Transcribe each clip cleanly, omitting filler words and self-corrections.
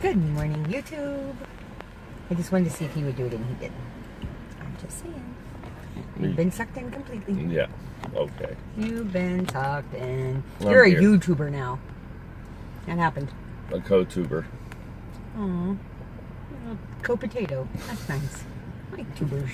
Good morning, YouTube. I just wanted to see if he would do it, and he didn't. I'm just saying. You've been sucked in completely. Yeah. Okay. You've been sucked in. You're a YouTuber now. That happened. A co-tuber. Aw. Co-potato. That's nice. I like tubers.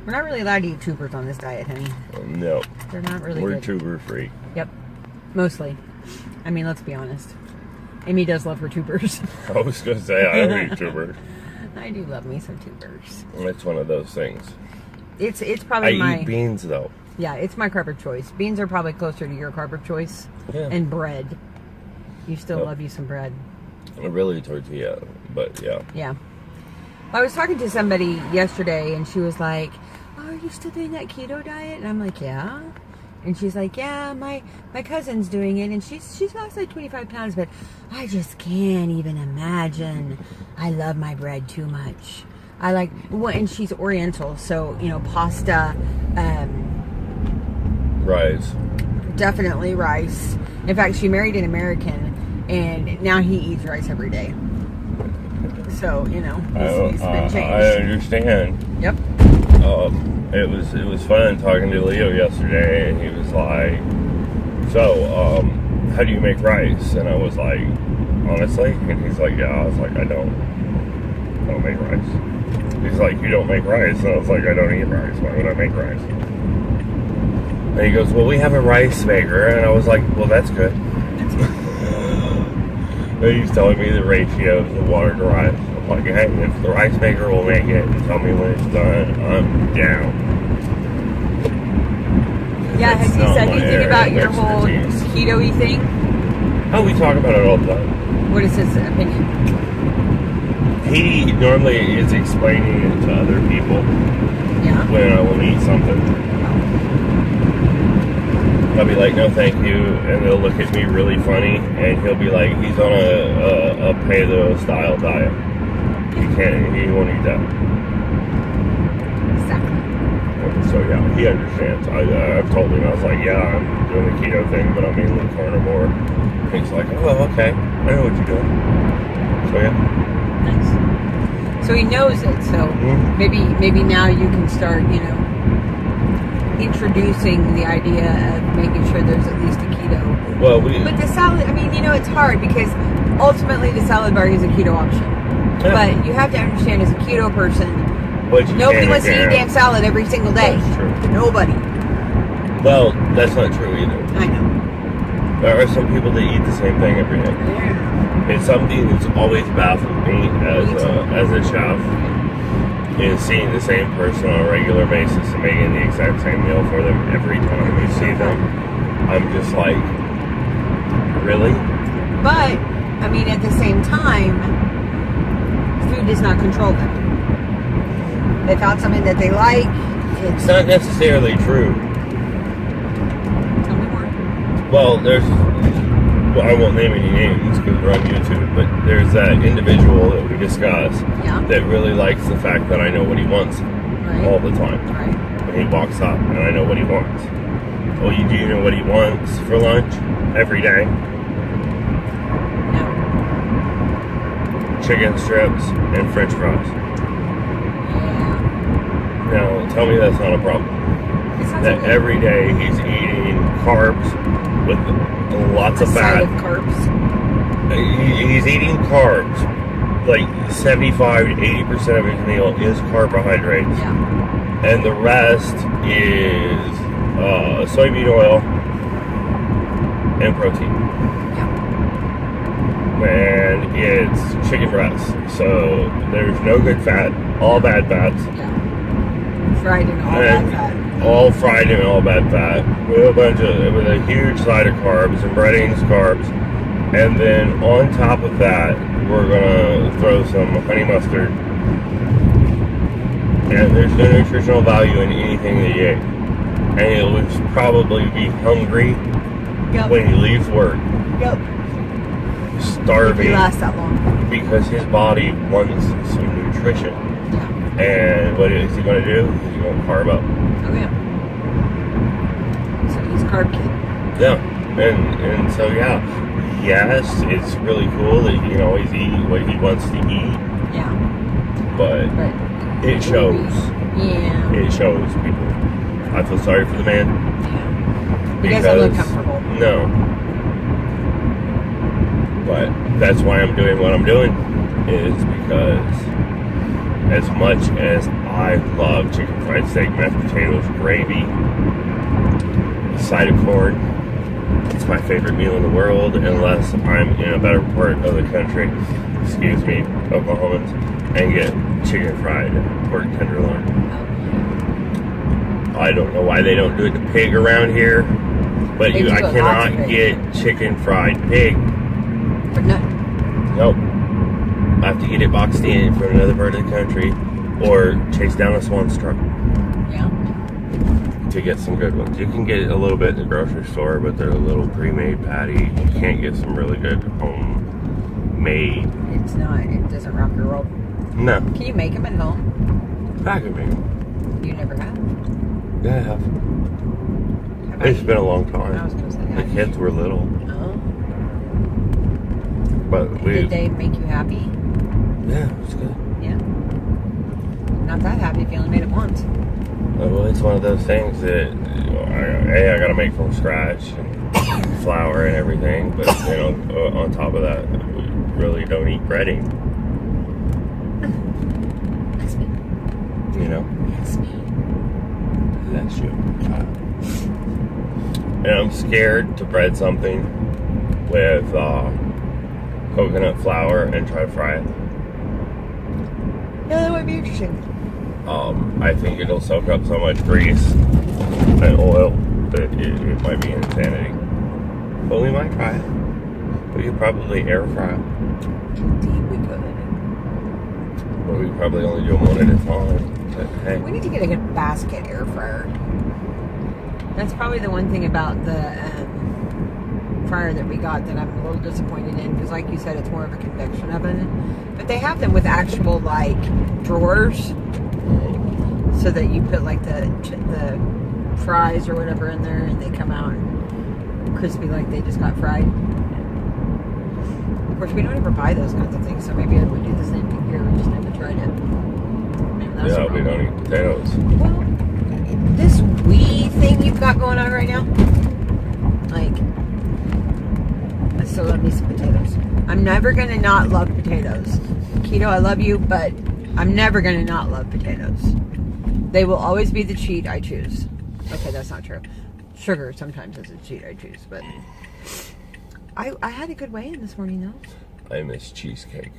We're not really allowed to eat tubers on this diet, honey. No. They're not really We're good. tuber free. Yep. Mostly. I mean, let's be honest. Aimee does love her tubers. I was going to say, I don't eat tubers. I do love me some tubers. It's one of those things. It's probably I eat beans, though. Yeah, it's my carb of choice. Beans are probably closer to your carb of choice. Yeah. And bread. You still love you some bread. Really tortilla, but yeah. Yeah. I was talking to somebody yesterday, and she was like, "Oh, are you still doing that keto diet?" And I'm like, "Yeah." And she's like, "Yeah, my cousin's doing it, and she's lost like 25 pounds, but I just can't even imagine. I love my bread too much. I like," well, and she's Oriental, so, you know, pasta, Rice. definitely rice. In fact, she married an American, and now he eats rice every day. So, you know, he's been changed. I understand. Yep. It was fun talking to Leo yesterday, and he was like, "So, how do you make rice?" And I was like, "Honestly?" And he's like, "Yeah." I was like, I don't make rice." He's like, "You don't make rice?" And I was like, "I don't eat rice. Why would I make rice?" And he goes, "Well, we have a rice maker." And I was like, "Well, that's good." And he's telling me the ratios of water to rice. I'm like, "Hey, if the rice maker will make it and tell me when it's done, I'm down." Yeah, has he said anything about your whole expertise. keto-y thing? Oh, we talk about it all the time. What is his opinion? He normally is explaining it to other people Yeah. when I will eat something. I'll be like, "No, thank you," and they'll look at me really funny, and he'll be like, "He's on a paleo-style diet. He won't eat that." Exactly. So yeah, he understands. I've told him, I was like, "Yeah, I'm doing the keto thing, but I'm mainly carnivore." He's like, "Oh, okay, I know what you're doing." So yeah. Nice. So he knows it. So maybe now you can start, you know, introducing the idea of making sure there's at least a keto. Well, but the salad, I mean, you know, it's hard because ultimately the salad bar is a keto option. Yeah. But you have to understand, as a keto person, but nobody wants to eat damn salad every single day. That's true. Nobody. Well, that's not true either. I know. There are some people that eat the same thing every day. It's something that's always baffled me as a chef, is seeing the same person on a regular basis and making the exact same meal for them every time you see them. I'm just like, really? But, I mean, at the same time, food does not control them. They found something that they like. It's not necessarily true. Tell me more. Well, I won't name any names because we're on YouTube, but there's that individual that we discussed that really likes the fact that I know what he wants all the time. Right. When he walks up and I know what he wants. Well, do you know what he wants for lunch every day? No. Chicken strips and French fries. Yeah. Now, tell me that's not a problem. That every day he's eating carbs with lots of fat. Side of carbs. He's eating carbs. Like 75 to 80% of his meal is carbohydrates. Yeah. And the rest is soybean oil and protein. Yeah. And it's chicken breast. So there's no good fat, all bad fats. Yeah. Fried and all bad fat. All fried and all bad fat. With a huge side of carbs and breadings, carbs. And then on top of that, we're gonna throw some honey mustard. And there's no nutritional value in anything that he ate. And he'll probably be hungry when he leaves work. Yep. Starving. If he lasts that long. Because his body wants some nutrition. Yeah. And what is he going to do? He's going to carb up. Oh yeah. So he's carb kid. Yeah. And so yeah, yes, it's really cool that he can always eat what he wants to eat. Yeah. But it shows. Yeah. It shows people. I feel sorry for the man. Yeah. He doesn't look comfortable. No. But that's why I'm doing what I'm doing, is because as much as I love chicken fried steak, mashed potatoes, gravy, a side of corn, it's my favorite meal in the world, unless I'm in a better part of the country, excuse me, Oklahomans, and get chicken fried pork tenderloin. I don't know why they don't do it to pig around here, but I cannot get chicken fried pig. But no. Nope. I have to get it boxed in from another part of the country, or chase down a Swan's truck. Yeah. To get some good ones. You can get a little bit in the grocery store, but they're a little pre-made patty. You can't get some really good homemade. It's not. It doesn't rock your world. No. Can you make them at home? I can make them. You never have? Yeah, I have. It's been a long time. I was going to say. The kids were little. Oh. But Did they make you happy? Yeah, it's good. Yeah. Not that happy if you only made it once. Well, it's one of those things that I got to make from scratch, and flour and everything. But on top of that, we really don't eat breading. That's me. You know. That's me. That's you. And I'm scared to bread something with coconut flour and try to fry it. Yeah, that would be interesting. I think it'll soak up so much grease and oil that it might be insanity. But we might try it. We could probably air fry it. Indeed, we could. But we probably only do them one at a time. But hey. We need to get a good basket air fryer. That's probably the one thing about the fryer that we got that I'm a little disappointed in, because like you said, it's more of a convection oven. But they have them with actual like drawers, so that you put like the fries or whatever in there, and they come out crispy like they just got fried. Of course, we don't ever buy those kinds of things, so maybe I would do the same thing here. We just never tried it. Yeah, we don't eat potatoes. Well, this wee thing you've got going on right now, like, I still love me some potatoes. I'm never going to not love potatoes. Keto, I love you, but I'm never going to not love potatoes. They will always be the cheat I choose. Okay, that's not true. Sugar sometimes is a cheat I choose, but I had a good weigh-in this morning, though. I miss cheesecake.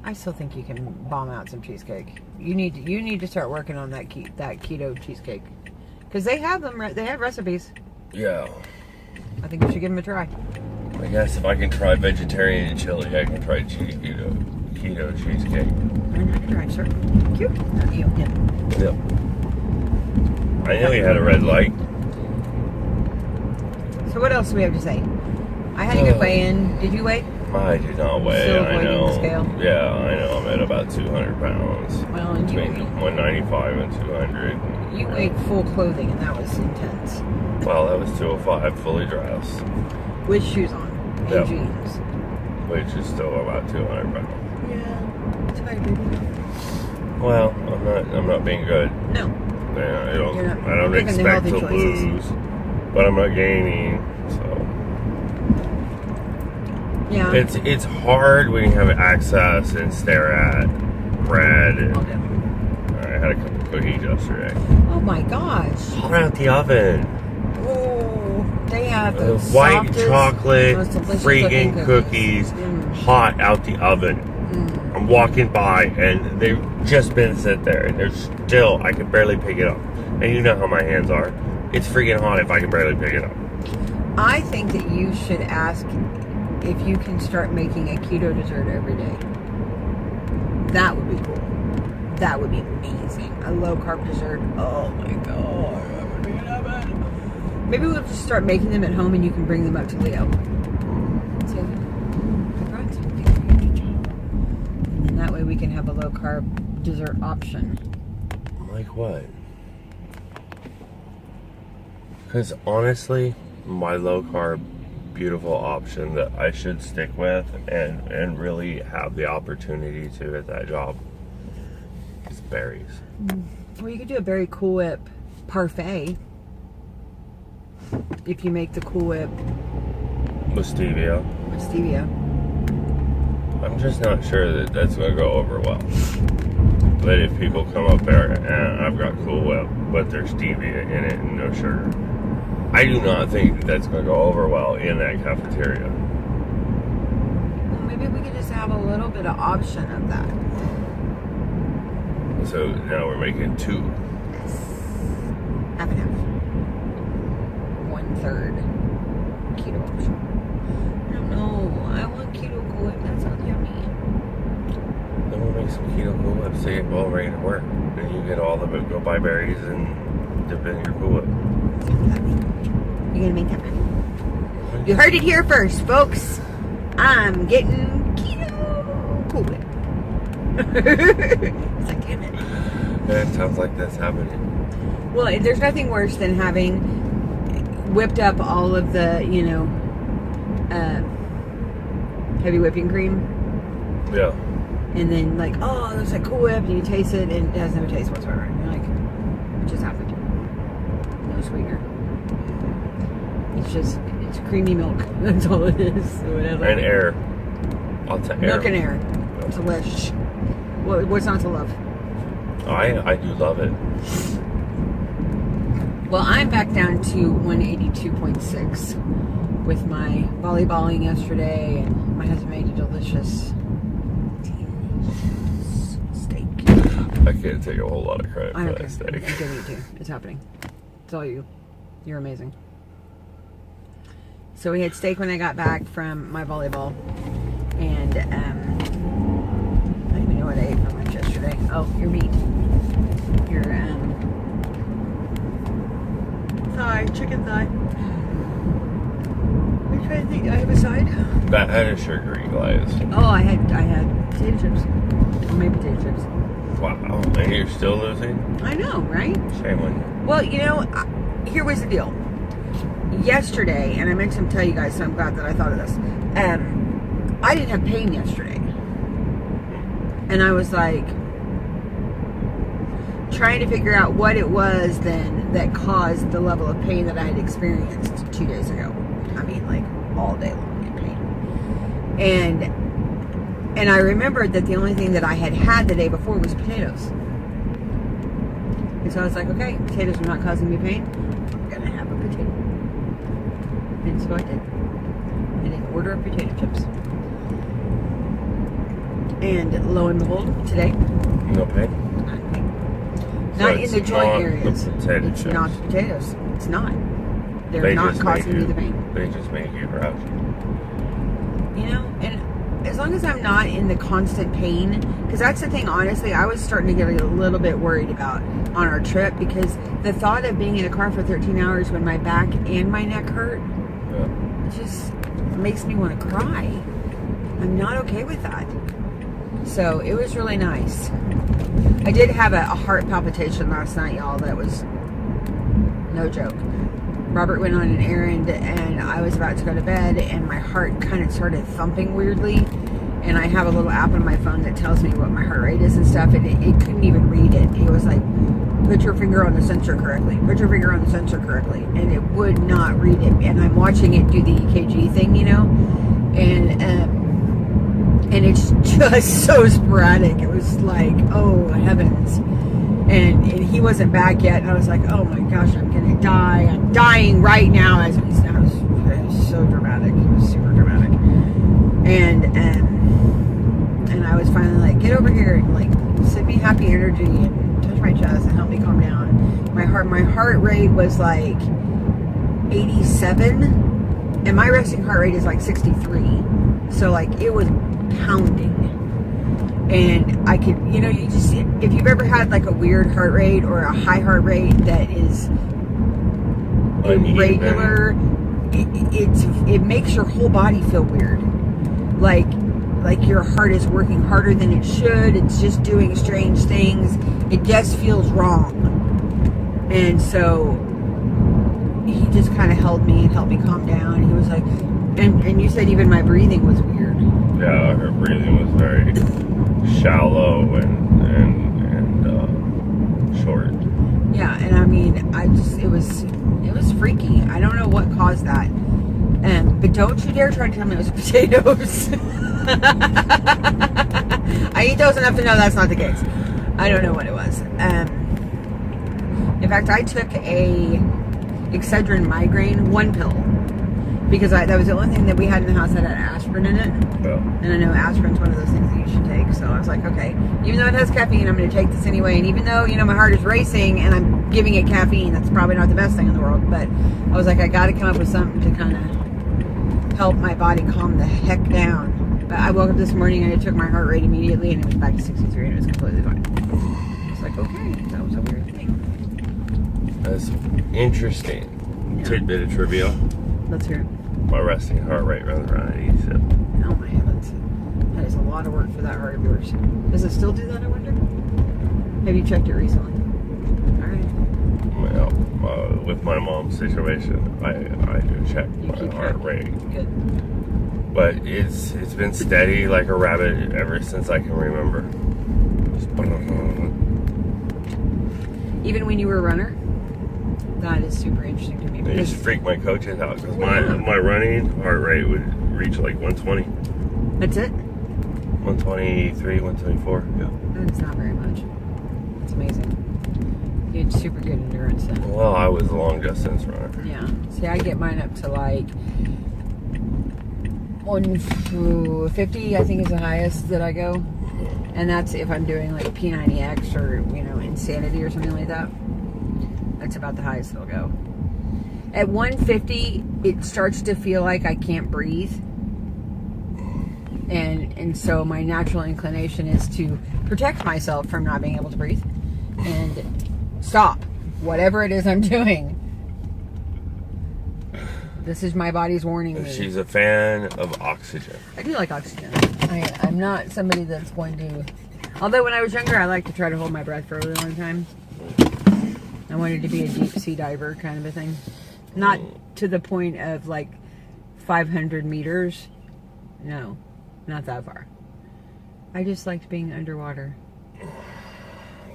I still think you can bomb out some cheesecake. You need to start working on that keto cheesecake, because they have them. They have recipes. Yeah. I think we should give them a try. I guess if I can try vegetarian and chili, I can try keto cheesecake. I'm not gonna try, sir. Cute. Yeah. Yep. I know you had a red light. So what else do we have to say? I had a good weigh-in. Did you weigh? I do not weigh. Still I know. the scale? Yeah, I know. I'm at about 200 pounds. Well, and between 195 and 200. You weighed full clothing, and that was intense. Well, that was 205, fully dressed. With shoes on and Yep. jeans. Which is still about 200 pounds. Yeah. It's fine, baby. Well, I'm not being good. No. Yeah, I don't making the expect healthy to choices. lose, but I'm not gaining. So Yeah. it's hard when you have access and stare at bread. And, Okay. I had a couple cookies yesterday. Oh my gosh. Hot out the oven. Oh, they have the White softest, chocolate most delicious freaking looking cookies, hot out the oven. I'm walking by and they've just been sit there and they're still, I can barely pick it up. And you know how my hands are. It's freaking hot if I can barely pick it up. I think that you should ask if you can start making a keto dessert every day. That would be cool. That would be amazing. A low carb dessert. Oh my god. That would be heaven. Maybe we'll just start making them at home and you can bring them up to Leo. So, I brought something for you to try. And that way we can have a low carb dessert option. Like what? Because honestly, my low carb, beautiful option that I should stick with and really have the opportunity to at that job is berries. Well, you could do a berry Cool Whip parfait if you make the Cool Whip With stevia. with stevia. I'm just not sure that that's going to go over well. But if people come up there and I've got Cool Whip, but there's stevia in it and no sugar, I do not think that that's going to go over well in that cafeteria. Well, maybe we could just have a little bit of option of that. So now we're making 2. Half and half. 1/3 keto option. I don't know. I want keto Cool Whip. That sounds yummy. Then we'll make some keto Cool Whip, say it all ready to work. Then you get all of it, go buy berries and dip in your Cool Whip. You're gonna make that happen. You heard it here first, folks. I'm getting keto Cool Whip. It's like, damn it. Yeah, it sounds like that's happening. Well, there's nothing worse than having whipped up all of the, heavy whipping cream. Yeah. And then like, oh, there's like Cool Whip, and you taste it, and it has no taste whatsoever. And you're like, what just happened? No sweetener. It's creamy milk. That's all it is. So whatever. And air. Lots of air. Milk and air. It's delish. What's not to love? I do love it. Well, I'm back down to 182.6 with my volleyballing yesterday, and my husband made a delicious steak. I can't take a whole lot of credit I for don't that care. steak. I'm giving it to you. It's happening. It's all you. You're amazing. So we had steak when I got back from my volleyball, and I don't even know what I ate for lunch yesterday. Oh, your meat. Your thigh, chicken thigh. I'm trying to think. I have a side. That had a sugary glaze. Oh, I had potato chips. Or maybe potato chips. Wow, and you're still losing? I know, right? Shame on you. Well, here was the deal. Yesterday, and I meant to tell you guys, so I'm glad that I thought of this. I didn't have pain yesterday. And I was like trying to figure out what it was then that caused the level of pain that I had experienced 2 days ago. I mean, like all day long in pain. And I remembered that the only thing that I had the day before was potatoes. And so I was like, okay, potatoes are not causing me pain. I'm gonna have a potato. And so I did. I did order of potato chips. And lo and behold, today, No pain? not pain. So Not in it's the joint not areas. the potato It's chips. not the potatoes. It's not. They're They not just causing make me you- the pain. They just make you rush. And as long as I'm not in the constant pain, because that's the thing, honestly, I was starting to get a little bit worried about on our trip, because the thought of being in a car for 13 hours when my back and my neck hurt, Yeah. it just makes me want to cry. I'm not okay with that. So it was really nice. I did have a heart palpitation last night, y'all. That was no joke. Robert went on an errand, and I was about to go to bed, and my heart kind of started thumping weirdly. And I have a little app on my phone that tells me what my heart rate is and stuff, and it couldn't even read it. It was like, put your finger on the sensor correctly. Put your finger on the sensor correctly. And it would not read it. And I'm watching it do the EKG thing, and it's just so sporadic. It was like, oh heavens. And he wasn't back yet, and I was like, oh my gosh, I'm gonna die. I'm dying right now as we it was so dramatic. It was super dramatic. And I was finally like, get over here and like send me happy energy and touch my chest and help me calm down. My heart rate was like 87, and my resting heart rate is like 63. So like it was pounding. And I could, you just, if you've ever had like a weird heart rate or a high heart rate that is irregular, it makes your whole body feel weird. Like your heart is working harder than it should. It's just doing strange things. It just feels wrong. And so he just kind of held me and helped me calm down. He was like, and you said even my breathing was weird. Yeah, her breathing was very shallow and short. Yeah, and I mean, it was freaky. I don't know what caused that. But don't you dare try to tell me it was potatoes. I eat those enough to know that's not the case. I don't know what it was. In fact, I took a Excedrin migraine, 1 pill, because that was the only thing that we had in the house that had aspirin in it. Yeah. And I know aspirin's one of those things that you should take. So I was like, okay, even though it has caffeine, I'm going to take this anyway. And even though, my heart is racing and I'm giving it caffeine, that's probably not the best thing in the world. But I was like, I got to come up with something to kind of help my body calm the heck down. But I woke up this morning and it took my heart rate immediately and it was back to 63 and it was completely fine. It's like, okay, that was a weird thing. That's interesting. Yeah. Tidbit of trivia. Let's hear it. My resting heart rate runs around 87. Oh my heavens. That is a lot of work for that heart of yours. Does it still do that, I wonder? Have you checked it recently? Alright. Well, with my mom's situation, I do check my heart rate. Good. But it's been steady like a rabbit ever since I can remember. Even when you were a runner? That is super interesting to me. It used to freak my coaches out because my running heart rate would reach like 120. That's it? 123, 124. Yeah. That's not very much. That's amazing. You had super good endurance then. Well, I was a long distance runner. Yeah. See, I get mine up to like 150, I think is the highest that I go. And that's if I'm doing like P90X or, Insanity or something like that. That's about the highest it'll go. At 150, it starts to feel like I can't breathe. And so my natural inclination is to protect myself from not being able to breathe and stop whatever it is I'm doing. This is my body's warning me. She's a fan of oxygen. I do like oxygen. I'm not somebody that's going to... Although when I was younger, I liked to try to hold my breath for a really long time. I wanted to be a deep sea diver kind of a thing. Not to the point of like 500 meters. No, not that far. I just liked being underwater.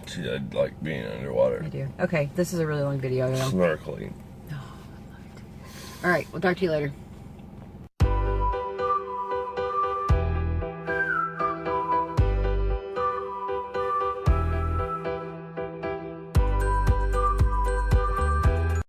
She did like being underwater. I do. Okay, this is a really long video. Snorkeling. All right, we'll talk to you later.